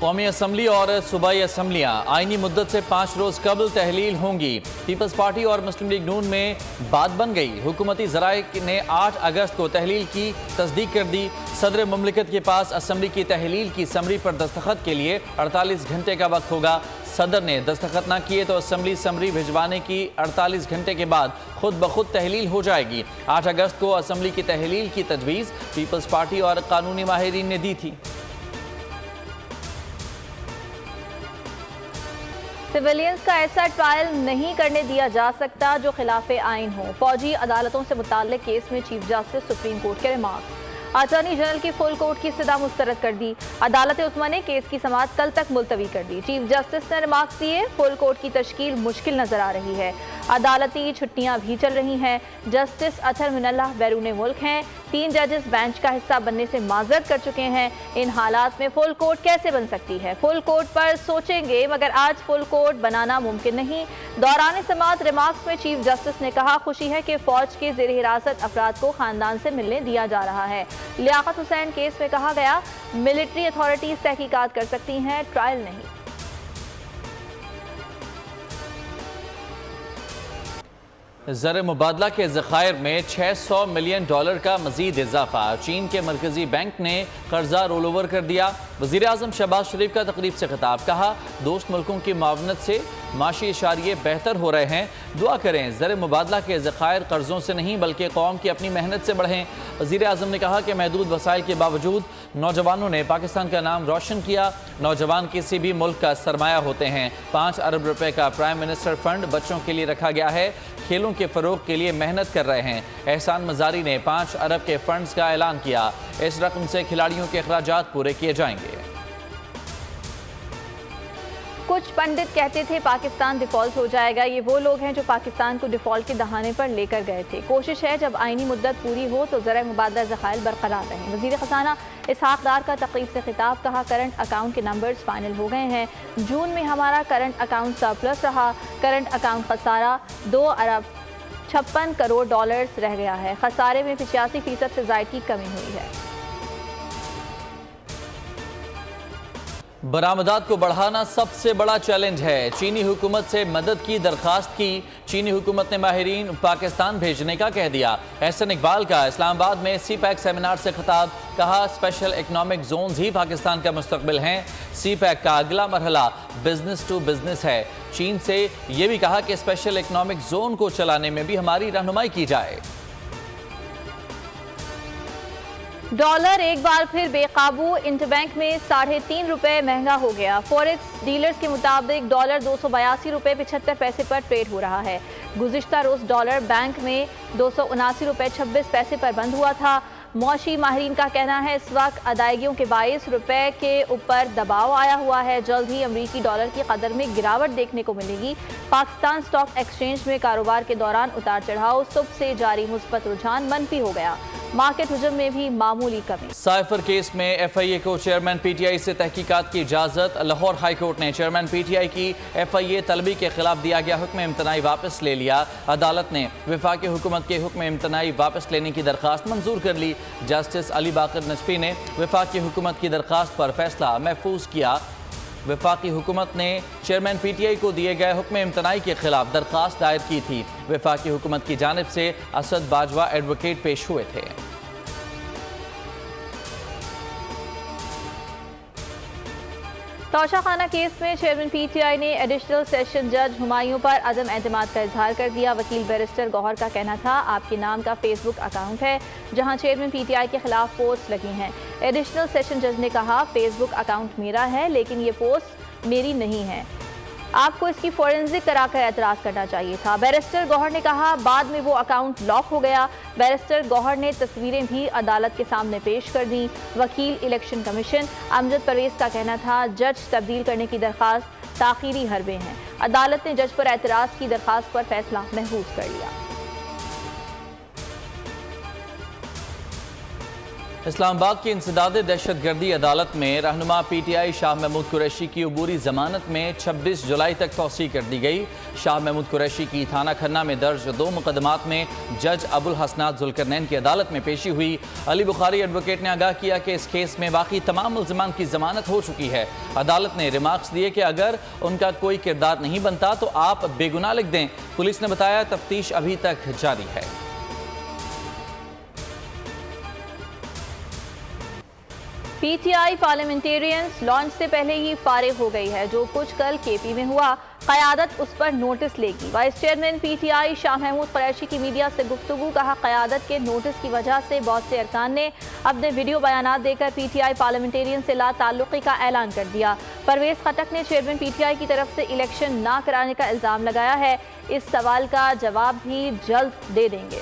कौमी असम्बली और सूबाई असम्बलियाँ आइनी मुद्दत से 5 रोज़ कबल तहलील होंगी। पीपल्स पार्टी और मुस्लिम लीग नून में बात बन गई। हुकूमती ज़राए ने 8 अगस्त को तहलील की तस्दीक कर दी। सदर मुमलिकत के पास असम्बली की तहलील की समरी पर दस्तखत के लिए 48 घंटे का वक्त होगा। सदर ने दस्तखत न किए तो असम्बली समरी भिजवाने की 48 घंटे के बाद खुद ब खुद तहलील हो जाएगी। 8 अगस्त को असम्बली की तहलील की तजवीज़ पीपल्स पार्टी और कानूनी माहिरीन ने दी थी। सिविलियंस का ऐसा ट्रायल नहीं करने दिया जा सकता जो खिलाफ आइन हो। फौजी अदालतों से मुताल्लिक केस में चीफ जस्टिस सुप्रीम कोर्ट के रिमार्क्स। अटॉर्नी जनरल की फुल कोर्ट की इस्तदा मुस्तरद कर दी। अदालत उस्मा ने केस की समाअत कल तक मुलतवी कर दी। चीफ जस्टिस ने रिमार्क्स दिए, फुल कोर्ट की तश्कील मुश्किल नजर आ रही है। अदालती छुट्टियां भी चल रही हैं। जस्टिस अतर मिनल्लाह बैरून मुल्क हैं। 3 जजेस बेंच का हिस्सा बनने से माजरत कर चुके हैं। इन हालात में फुल कोर्ट कैसे बन सकती है? फुल कोर्ट पर सोचेंगे, मगर आज फुल कोर्ट बनाना मुमकिन नहीं। दौरान समाअत रिमार्क्स में चीफ जस्टिस ने कहा, खुशी है कि फौज के ज़ेर हिरासत अफराद को खानदान से मिलने दिया जा रहा है। लियाकत हुसैन केस में कहा गया, मिलिट्री अथॉरिटीज तहकीकात कर सकती हैं, ट्रायल नहीं। ज़र मुबादला के ज़खायर में $600 मिलियन का मजीद इजाफा। चीन के मरकजी बैंक ने कर्जा रोल ओवर कर दिया। वज़ीर आज़म शहबाज शरीफ का तकरीब से खिताब, कहा दोस्त मुल्कों की मावनत से माशी इशारिये बेहतर हो रहे हैं। दुआ करें ज़र मुबादला के ज़खायर कर्जों से नहीं बल्कि कौम की अपनी मेहनत से बढ़ें। वज़ीर आज़म ने कहा कि महदूद वसाइल के बावजूद नौजवानों ने पाकिस्तान का नाम रोशन किया। नौजवान किसी भी मुल्क का सरमाया होते हैं। 5 अरब रुपए का प्राइम मिनिस्टर फंड बच्चों के लिए रखा गया है। खेलों के फ़रोग के लिए मेहनत कर रहे हैं। एहसान मज़ारी ने 5 अरब के फंड्स का ऐलान किया। इस रकम से खिलाड़ियों के अखराजात पूरे किए जाएंगे। कुछ पंडित कहते थे पाकिस्तान डिफॉल्ट हो जाएगा। ये वो लोग हैं जो पाकिस्तान को डिफॉल्ट के दहाने पर लेकर गए थे। कोशिश है जब आइनी मुद्दत पूरी हो तो ज़रा मुबादला ज़खायर बरकरार रहें। वज़ीर ख़ज़ाना इसहाक़ डार का तक़रीब से खिताब, कहा करंट अकाउंट के नंबर्स फाइनल हो गए हैं। जून में हमारा करंट अकाउंट सरप्लस रहा। करंट अकाउंट खसारा $2 अरब 56 करोड़ रह गया है। खसारे में 85% से ज़ायद की कमी हुई है। बरामदात को बढ़ाना सबसे बड़ा चैलेंज है। चीनी हुकूमत से मदद की दरख्वास्त की। चीनी हुकूमत ने माहिरीन पाकिस्तान भेजने का कह दिया। एहसन इकबाल का इस्लामाबाद में CPEC सेमिनार से खिताब, कहा स्पेशल इकनॉमिक जोन्स ही पाकिस्तान का मुस्तकबिल हैं। CPEC का अगला मरहला बिजनेस टू बिजनेस है। चीन से यह भी कहा कि स्पेशल इकनॉमिक जोन को चलाने में भी हमारी रहनुमाई की जाए। डॉलर एक बार फिर बेकाबू। इंटरबैंक में ₹3.5 महंगा हो गया। फॉरेक्स डीलर्स के मुताबिक डॉलर $282.75 पर ट्रेड हो रहा है। गुज़िश्ता रोज़ डॉलर बैंक में $279.26 पर बंद हुआ था। मौशी माहिरीन का कहना है इस वक्त अदायगियों के बाइस रुपए के ऊपर दबाव आया हुआ है। जल्द ही अमरीकी डॉलर की कदर में गिरावट देखने को मिलेगी। पाकिस्तान स्टॉक एक्सचेंज में कारोबार के दौरान उतार चढ़ाव, सुबह से जारी मुस्बत रुझान मनफी हो गया। मार्केट हुजूम में भी मामूली कमी। साइफर केस में FIA को चेयरमैन PTI से तहकीकात की इजाज़त। लाहौर हाई कोर्ट ने चेयरमैन PTI की FIA तलबी के खिलाफ दिया गया हुक्म इम्तनाई वापस ले लिया। अदालत ने वफाकी हुकूमत के हुक्म इम्तनाई वापस लेने की दरख्वास्त मंजूर कर ली। जस्टिस अली बाकर नजफी ने वफाकी हुकूमत की दरख्वास्त पर फैसला महफूज किया। वफाकी हुकूमत ने चेयरमैन PTI को दिए गए हुक्म इम्तनाई के खिलाफ दरख्वास्त दायर की थी। वफाकी हुकूमत की जानिब से असद बाजवा एडवोकेट पेश हुए थे। तौशाखाना केस में चेयरमैन PTI ने एडिशनल सेशन जज हुमायूं पर अदम एतमाद का इजहार कर दिया। वकील बैरिस्टर गौहर का कहना था, आपके नाम का फेसबुक अकाउंट है जहां चेयरमैन PTI के खिलाफ पोस्ट लगी हैं। एडिशनल सेशन जज ने कहा, फेसबुक अकाउंट मेरा है लेकिन ये पोस्ट मेरी नहीं है, आपको इसकी फोरेंसिक कराकर एतराज़ करना चाहिए था। बैरिस्टर गौहर ने कहा, बाद में वो अकाउंट लॉक हो गया। बैरिस्टर गौहर ने तस्वीरें भी अदालत के सामने पेश कर दी। वकील इलेक्शन कमीशन अमजद परवेज का कहना था, जज तब्दील करने की दरख्वास्त ताखीरी हरबे हैं। अदालत ने जज पर एतराज़ की दरख्वास्त पर फैसला महफूज कर लिया। इस्लामाबाद की इंसदाद दहशतगर्दी अदालत में रहनुमा PTI शाह महमूद कुरैशी की अबूरी जमानत में 26 जुलाई तक तौसी कर दी गई। शाह महमूद कुरैशी की थाना खन्ना में दर्ज 2 मुकदमात में जज अबुल हसनात जुल्करनैन की अदालत में पेशी हुई। अली बुखारी एडवोकेट ने आगाह किया कि इस केस में बाकी तमाम मुल्ज़िमान की जमानत हो चुकी है। अदालत ने रिमार्क्स दिए कि अगर उनका कोई किरदार नहीं बनता तो आप बेगुनाह लिख दें। पुलिस ने बताया तफ्तीश अभी तक जारी है। PTI पार्लियामेंटेरियंस लॉन्च से पहले ही फारिग हो गई है। जो कुछ कल KP में हुआ, क़यादत उस पर नोटिस लेगी। Vice chairman PTI Shah Mahmood Qureshi की मीडिया से गुफ्तगू। कहा, क़यादत के नोटिस की वजह से बहुत से अरकान ने अपने वीडियो बयानात देकर PTI पार्लियामेंटेरियन से ला ताल्लुक़ी का ऐलान कर दिया। परवेज़ खटक ने चेयरमैन PTI की तरफ से इलेक्शन ना कराने का इल्ज़ाम लगाया है। इस सवाल का जवाब भी जल्द दे देंगे।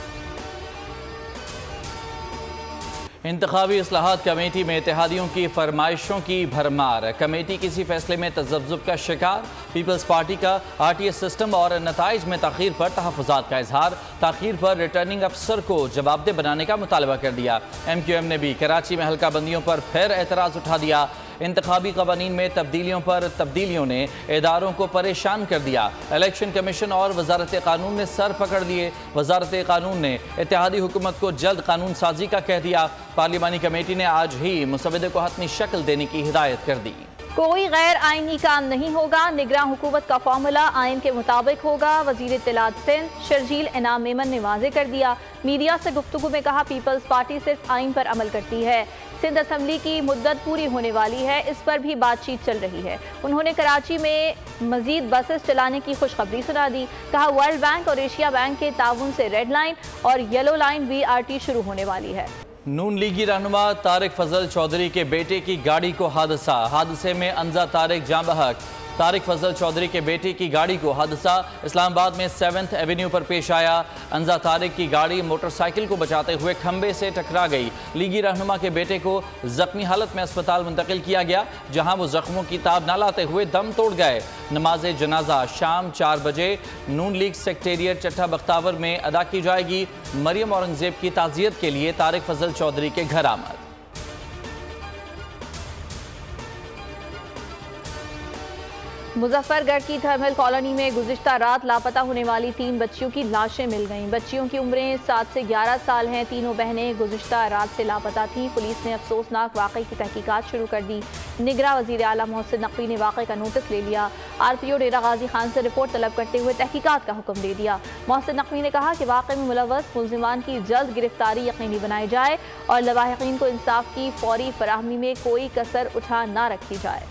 इंतखाबी इस्लाहात कमेटी में इत्तेहादियों की फरमाइशों की भरमार। कमेटी किसी फैसले में तज़ब्ज़ुब का शिकार। पीपल्स पार्टी का RTS सिस्टम और नताइज में ताख़ीर पर तहफ़्फ़ुज़ात का इजहार। ताख़ीर पर रिटर्निंग अफसर को जवाबदेह बनाने का मुतालबा कर दिया। MQM ने भी कराची में हल्का बंदियों पर फिर एतराज़ उठा दिया। इंतखाबी क़वानीन में तब्दीलियों ने इदारों को परेशान कर दिया। इलेक्शन कमीशन और वजारत कानून ने सर पकड़ लिए। वजारत कानून ने इत्तेहादी हुकूमत को जल्द कानून साजी का कह दिया। पार्लिमानी कमेटी ने आज ही मुसवदे को हतमी शक्ल देने की हिदायत कर दी। कोई गैर आइनी काम नहीं होगा। निगरान हुकूमत का फॉर्मूला आइन के मुताबिक होगा। वजीर इत्तलात सिंध शर्जील इनाम मेमन ने वाज़ेह कर दिया। मीडिया से गुफ्तगू में कहा, पीपल्स पार्टी सिर्फ आइन पर अमल करती है। सिंध असम्बली की मुद्दत पूरी होने वाली है, इस पर भी बातचीत चल रही है। उन्होंने कराची में मजीद बसेस चलाने की खुशखबरी सुना दी। कहा, वर्ल्ड बैंक और एशिया बैंक के ताउन से रेड लाइन और येलो लाइन BRT शुरू होने वाली है। नून लीगी रहनुमा तारिक फजल चौधरी के बेटे की गाड़ी को हादसे में अंजा तारिक जाँ बहक। तारिक फजल चौधरी के बेटे की गाड़ी को हादसा इस्लामाबाद में 7th एवेन्यू पर पेश आया। अंजा तारिक की गाड़ी मोटरसाइकिल को बचाते हुए खंबे से टकरा गई। लीगी रहनुमा के बेटे को जख्मी हालत में अस्पताल मुंतकिल किया गया, जहां वो जख्मों की ताब न लाते हुए दम तोड़ गए। नमाज जनाजा शाम 4 बजे नून लीग सेक्रेटेरिएट चट्टा बख्तावर में अदा की जाएगी। मरियम औरंगजेब की ताज़ियत के लिए तारिक फजल चौधरी के घर आमद। मुजफ्फरगढ़ की थर्मल कॉलोनी में गुज़िश्ता रात लापता होने वाली 3 बच्चियों की लाशें मिल गईं। बच्चियों की उम्रें 7 से 11 साल हैं। तीनों बहनें गुज़िश्ता रात से लापता थीं। पुलिस ने अफसोसनाक वाक़े की तहकीकात शुरू कर दी। निगरां वज़ीर आला मोहसिन नकवी ने वाक़े का नोटिस ले लिया। RPO डेरा गाजी खान से रिपोर्ट तलब करते हुए तहकीकात का हुक्म दे दिया। मोहसिन नकवी ने कहा कि वाक़े में मुलव्वस मुल्ज़िमान की जल्द गिरफ्तारी यकीनी बनाई जाए और लवाहिकीन को इंसाफ की फौरी फराहमी में कोई कसर उठा ना रखी जाए।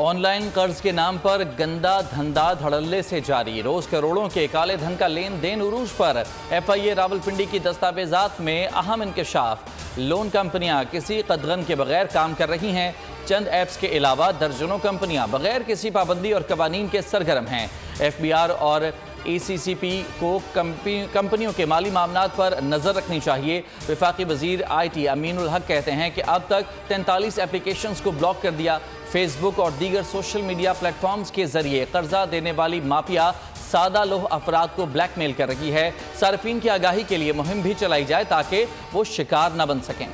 ऑनलाइन कर्ज के नाम पर गंदा धंधा धड़ल्ले से जारी। रोज करोड़ों के काले धन का लेन देन उरूज पर। FIA रावलपिंडी की दस्तावेजात में अहम इंकशाफ। लोन कंपनियां किसी कदगन के बगैर काम कर रही हैं। चंद ऐप्स के अलावा दर्जनों कंपनियां बगैर किसी पाबंदी और कवानीन के सरगर्म हैं। FBR और ECCP को कंपनियों के माली मामलात पर नज़र रखनी चाहिए। वफाकी वजीर IT अमीनुल हक कहते हैं कि अब तक 43 एप्लीकेशंस को ब्लॉक कर दिया। फेसबुक और दीगर सोशल मीडिया प्लेटफॉर्म्स के जरिए कर्जा देने वाली माफिया सादा लोह अफराद को ब्लैकमेल कर रही है। सार्फिन की आगाही के लिए मुहिम भी चलाई जाए ताकि वो शिकार न बन सकें।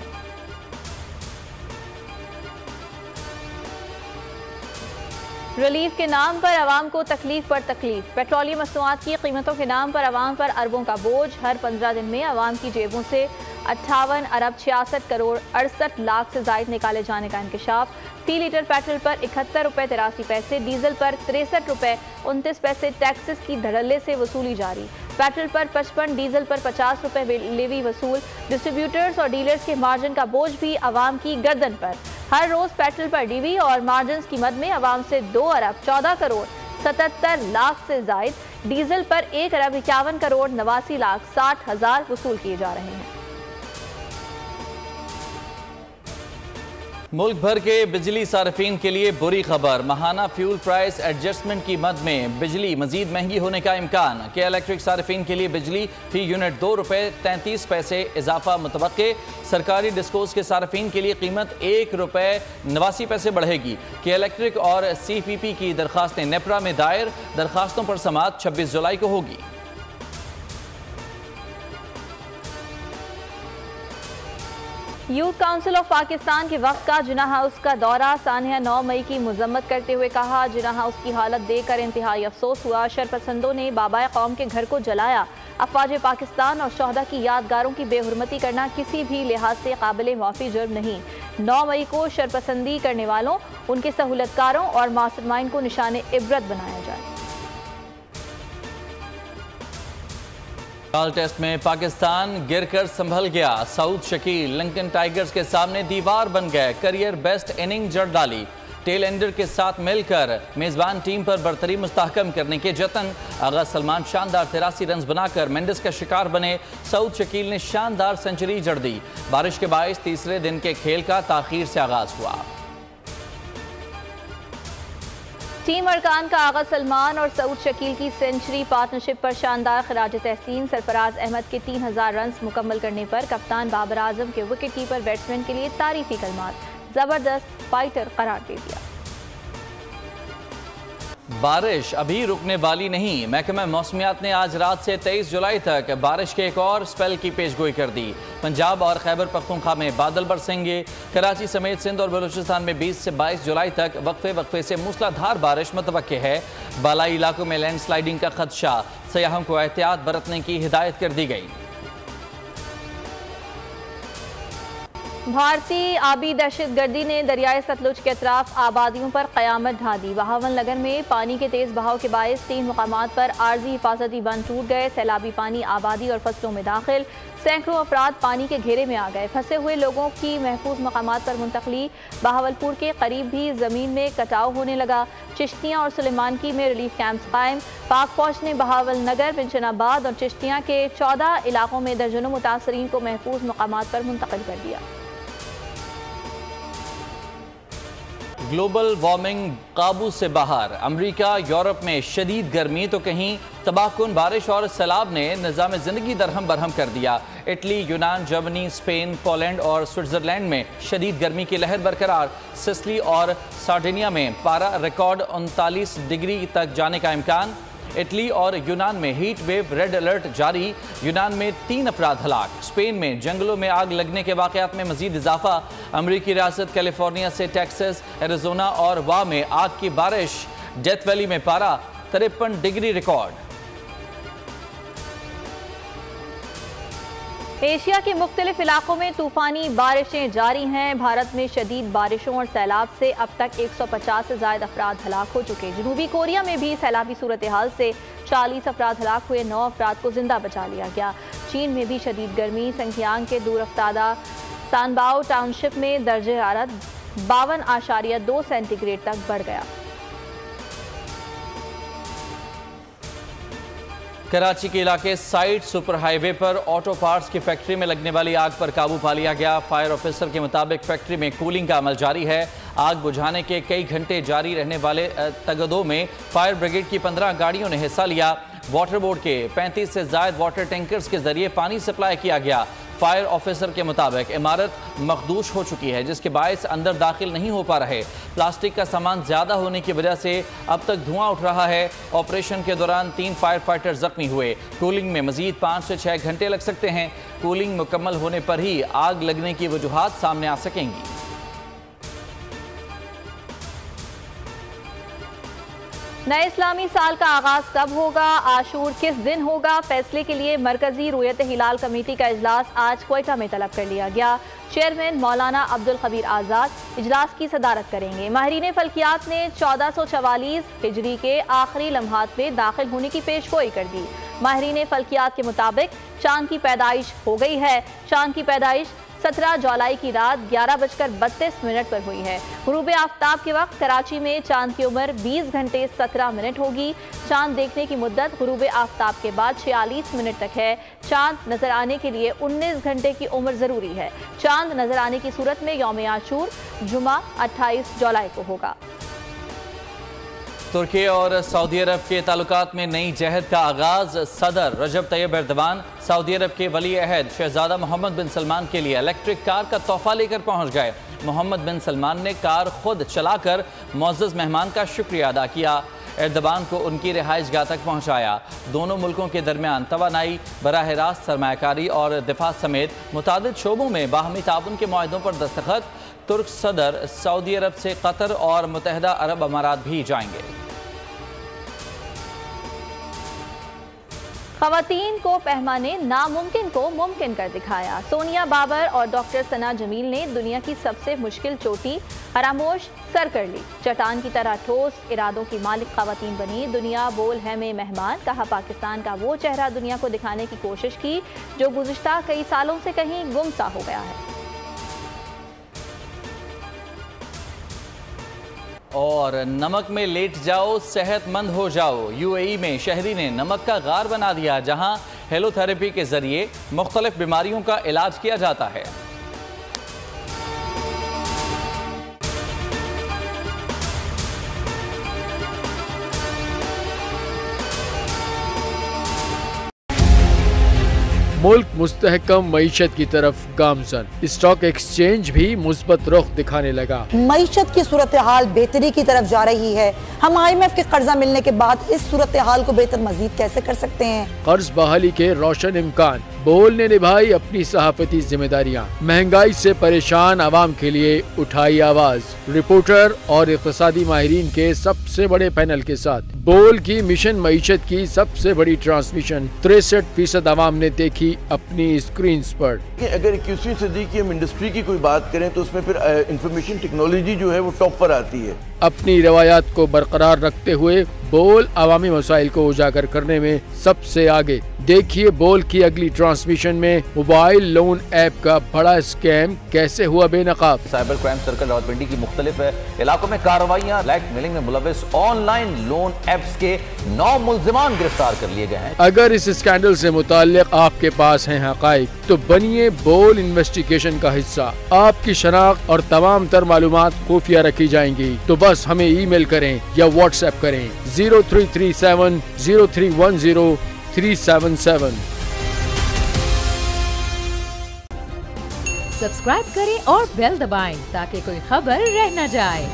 रिलीफ के नाम पर आवाम को तकलीफ पर तकलीफ। पेट्रोलियम मसनूआत की कीमतों के नाम पर आवाम पर अरबों का बोझ। हर 15 दिन में आवाम की जेबों से 58 अरब 66 करोड़ 68 लाख से जायद निकाले जाने का इंकशाफ। फी लीटर पेट्रोल पर 71 रुपये 83 पैसे, डीजल पर 63 रुपये 29 पैसे टैक्सेस की धड़ल्ले से वसूली जारी। पेट्रोल पर 55, डीजल पर 50 रुपये लेवी वसूल। डिस्ट्रीब्यूटर्स और डीलर्स के मार्जिन का बोझ भी आवाम की गर्दन पर। हर रोज पेट्रोल पर DV और मार्जिन की मद में आवाम से 2 अरब 14 करोड़ 77 लाख से जायद, डीजल पर 1 अरब 51 करोड़ 89 लाख 60 हजार वसूल किए जा रहे हैं। मुल्क भर के बिजली सार्फिन के लिए बुरी खबर। माहाना फ्यूल प्राइस एडजस्टमेंट की मद में बिजली मजीद महंगी होने का इम्कान। के इलेक्ट्रिक सार्फिन के लिए बिजली फी यूनिट 2 रुपये 33 पैसे इजाफा मुतवक्के। सरकारी डिस्कोस के सार्फिन के लिए कीमत 1 रुपये 89 पैसे बढ़ेगी। के इलेक्ट्रिक और CPP की दरखास्तें नेपरा में दायर। दरखास्तों पर समाअत 26 जुलाई को होगी। यूथ काउंसिल ऑफ पाकिस्तान के वक्त का जिना हाउस का दौरा। सानिया 9 मई की मजम्मत करते हुए कहा, जिना हाउस की हालत देखकर इंतहाई अफसोस हुआ। शरपसंदों ने बाबाए कौम के घर को जलाया। अफवाज पाकिस्तान और शहदा की यादगारों की बेहुरमती करना किसी भी लिहाज से काबिल माफ़ी जुर्म नहीं। 9 मई को शरपसंदी करने वालों, उनके सहूलतकारों और मास्टरमाइंड को निशाने इबरत बनाया जाए। टेस्ट में पाकिस्तान गिरकर संभल गया। सऊद शकील लिंकन टाइगर्स के सामने दीवार बन गए। करियर बेस्ट इनिंग जड़ डाली। टेल एंडर के साथ मिलकर मेजबान टीम पर बरतरी मुस्तहकम करने के जतन। आगा सलमान शानदार 83 रन बनाकर मेंडिस का शिकार बने। सऊद शकील ने शानदार सेंचुरी जड़ दी। बारिश के बायस तीसरे दिन के खेल का ताखीर से आगाज हुआ। टीम अरकान का आगा सलमान और सऊद शकील की सेंचुरी पार्टनरशिप पर शानदार खराज तहसीन। सरफराज अहमद के 3000 रन मुकम्मल करने पर कप्तान बाबर आजम के विकेट कीपर बैट्समैन के लिए तारीफी कलमात। जबरदस्त फाइटर करार दे दिया। बारिश अभी रुकने वाली नहीं। महकमा मौसमियात ने आज रात से 23 जुलाई तक बारिश के एक और स्पेल की पेशगोई कर दी। पंजाब और खैबर पख्तूनख्वा में बादल बरसेंगे। कराची समेत सिंध और बलूचिस्तान में 20 से 22 जुलाई तक वक्फे से मूसलाधार बारिश मुतवक्के है। बालाई इलाकों में लैंडस्लाइडिंग का खदशा। सयाहों को एहतियात बरतने की हिदायत कर दी गई। भारतीय आबी दहशतगर्दी ने दरियाए सतलुज के अतराफ आबादियों पर क़यामत ढा दी। बहावन लगन में पानी के तेज बहाव के बायस 3 मुकामात पर आर्जी हिफाजती बंद टूट गए। सैलाबी पानी आबादी और फसलों में दाखिल। सैकड़ों अफराद पानी के घेरे में आ गए। फंसे हुए लोगों की महफूज मकामात पर मुंतकली। बहावलपुर के करीब भी जमीन में कटाव होने लगा। चिश्तियाँ और सुलेमानकी में रिलीफ कैंप्स कायम। पाक फौज ने बहावल नगर, बिंचनाबाद और चिश्तियाँ के 14 इलाकों में दर्जनों मुतासरीन को महफूज मकामात पर मुंतकिल कर दिया। ग्लोबल वार्मिंग काबू से बाहर। अमेरिका यूरोप में शदीद गर्मी तो कहीं तबाहकुन बारिश और सैलाब ने निज़ाम ज़िंदगी दरहम बरहम कर दिया। इटली, यूनान, जर्मनी, स्पेन, पोलैंड और स्विट्ज़रलैंड में शदीद गर्मी की लहर बरकरार। सिसिली और सार्डिनिया में पारा रिकॉर्ड 39 डिग्री तक जाने का इम्कान। इटली और यूनान में हीट वेव रेड अलर्ट जारी। यूनान में 3 अफराद हलाक। स्पेन में जंगलों में आग लगने के वाक़यात में मजीद इजाफा। अमरीकी रियासत कैलिफोर्निया से टेक्सास, एरिजोना और वाह में आग की बारिश। डेथ वैली में पारा 53 डिग्री रिकॉर्ड। एशिया के मुख्तलिफ इलाकों में तूफानी बारिशें जारी हैं। भारत में शदीद बारिशों और सैलाब से अब तक 150 से ज़ायद अफराद हलाक हो चुके। जनूबी कोरिया में भी सैलाबी सूरत हाल से 40 अफराद हलाक हुए। 9 अफराद को जिंदा बचा लिया गया। चीन में भी शदीद गर्मी। संखियांग के दूर अफ्तादा सानबाओ टाउनशिप में दर्जे हरारत 52.2 सेंटीग्रेड तक बढ़ गया। कराची के इलाके साइड सुपर हाईवे पर ऑटो पार्ट्स की फैक्ट्री में लगने वाली आग पर काबू पा लिया गया। फायर ऑफिसर के मुताबिक फैक्ट्री में कूलिंग का अमल जारी है। आग बुझाने के कई घंटे जारी रहने वाले तगदों में फायर ब्रिगेड की 15 गाड़ियों ने हिस्सा लिया। वाटर बोर्ड के 35 से ज़ायद वाटर टैंकर्स के जरिए पानी सप्लाई किया गया। फायर ऑफिसर के मुताबिक इमारत मखदूश हो चुकी है, जिसके बायस अंदर दाखिल नहीं हो पा रहे। प्लास्टिक का सामान ज़्यादा होने की वजह से अब तक धुआं उठ रहा है। ऑपरेशन के दौरान 3 फायर फाइटर जख्मी हुए। कूलिंग में मजीद 5 से 6 घंटे लग सकते हैं। कूलिंग मुकम्मल होने पर ही आग लगने की वजूहात सामने आ सकेंगी। नए इस्लामी साल का आगाज कब होगा? आशूर किस दिन होगा? फैसले के लिए मरकजी रुयत हिलाल कमेटी का इजलास आज क्वेटा में तलब कर लिया गया। चेयरमैन मौलाना अब्दुल खबीर आज़ाद इजलास की सदारत करेंगे। माहिरीन फल्कियात ने 1444 हिजरी के आखिरी लम्हात में दाखिल होने की पेशगोई कर दी। माहिरीन फल्कियात के मुताबिक चांद की पैदाइश हो गई है। चांद की पैदाइश 17 जुलाई की रात 11:32 पर हुई है। गुरूब आफ्ताब के वक्त कराची में चांद की उम्र 20 घंटे 17 मिनट होगी। चांद देखने की मुद्दत गुरूब आफ्ताब के बाद 46 मिनट तक है। चांद नजर आने के लिए 19 घंटे की उम्र जरूरी है। चांद नजर आने की सूरत में यौम आशूर जुमा 28 जुलाई को होगा। तुर्की और सऊदी अरब के ताल्लुकात में नई जहद का आगाज। सदर रजब तैयब एर्दोगान सऊदी अरब के वली अहद शहजादा मोहम्मद बिन सलमान के लिए इलेक्ट्रिक कार का तोहफा लेकर पहुंच गए। मोहम्मद बिन सलमान ने कार खुद चलाकर मुअज़्ज़ज़ मेहमान का शुक्रिया अदा किया। एर्दोगान को उनकी रिहाइशगाह तक पहुँचाया। दोनों मुल्कों के दरमियान तवानाई, बराह रास्त सरमायाकारी और दिफा समेत मुतादिद शोबों में बाहमी ताउन के मुआहदों पर दस्तखत। तुर्क सदर सऊदी अरब से कतर और मुत्तहदा अरब अमारात भी जाएंगे। ख़वातीन को पहमा ने नामुमकिन को मुमकिन कर दिखाया। सोनिया बाबर और डॉक्टर सना जमील ने दुनिया की सबसे मुश्किल चोटी फरामोश सर कर ली। चट्टान की तरह ठोस इरादों की मालिक ख़वातीन बनी दुनिया बोल है में मेहमान। कहा, पाकिस्तान का वो चेहरा दुनिया को दिखाने की कोशिश की जो गुज़िश्ता कई सालों से कहीं गुम सा हो गया है। और नमक में लेट जाओ, सेहतमंद हो जाओ। यूएई में शहरी ने नमक का गार बना दिया, जहां हेलोथेरेपी के जरिए मुख्तलिफ बीमारियों का इलाज किया जाता है। मुल्क मुस्तहकम मईशत की तरफ गामजन। स्टॉक एक्सचेंज भी मुस्बत रुख दिखाने लगा। मईशत की सूरत हाल बेहतरी की तरफ जा रही है। हम IMF के कर्जा मिलने के बाद इस सूरत हाल को बेहतर मजीद कैसे कर सकते हैं? कर्ज बहाली के रोशन इम्कान। बोल ने निभाई अपनी सहाफती जिम्मेदारियां। महंगाई से परेशान आवाम के लिए उठाई आवाज। रिपोर्टर और इक़्तिसादी माहिरीन के सबसे बड़े पैनल के साथ बोल की मिशन मईशत की सबसे बड़ी ट्रांसमिशन 63% आवाम ने देखी अपनी स्क्रीन पर। अगर 21वीं सदी की हम इंडस्ट्री की कोई बात करें तो उसमें फिर इंफॉर्मेशन टेक्नोलॉजी जो है वो टॉप पर आती है। अपनी रवायात को बरकरार रखते हुए बोल अवामी मसाइल को उजागर करने में सबसे आगे। देखिए बोल की अगली ट्रांसमिशन में मोबाइल लोन ऐप का बड़ा स्कैम कैसे हुआ बेनकाब। साइबर क्राइम सर्कल रावलपिंडी की मुख्तलिफ इलाकों में कार्रवाइयां। ब्लैकमेलिंग में मुलविस ऑनलाइन लोन ऐप्स के 9 मुल्जिमान गिरफ्तार कर लिए गए हैं। अगर इस स्कैंडल से मुताल्लिक आपके पास हैं हकाइक तो बनिए बोल इन्वेस्टिगेशन का हिस्सा। आपकी शनाख्त और तमाम तर मालूमात खुफिया रखी जाएंगी, तो बस हमें ईमेल करें या व्हाट्सएप करें 0337 0310 377। सब्सक्राइब करें और बेल दबाएं ताकि कोई खबर रह न जाए।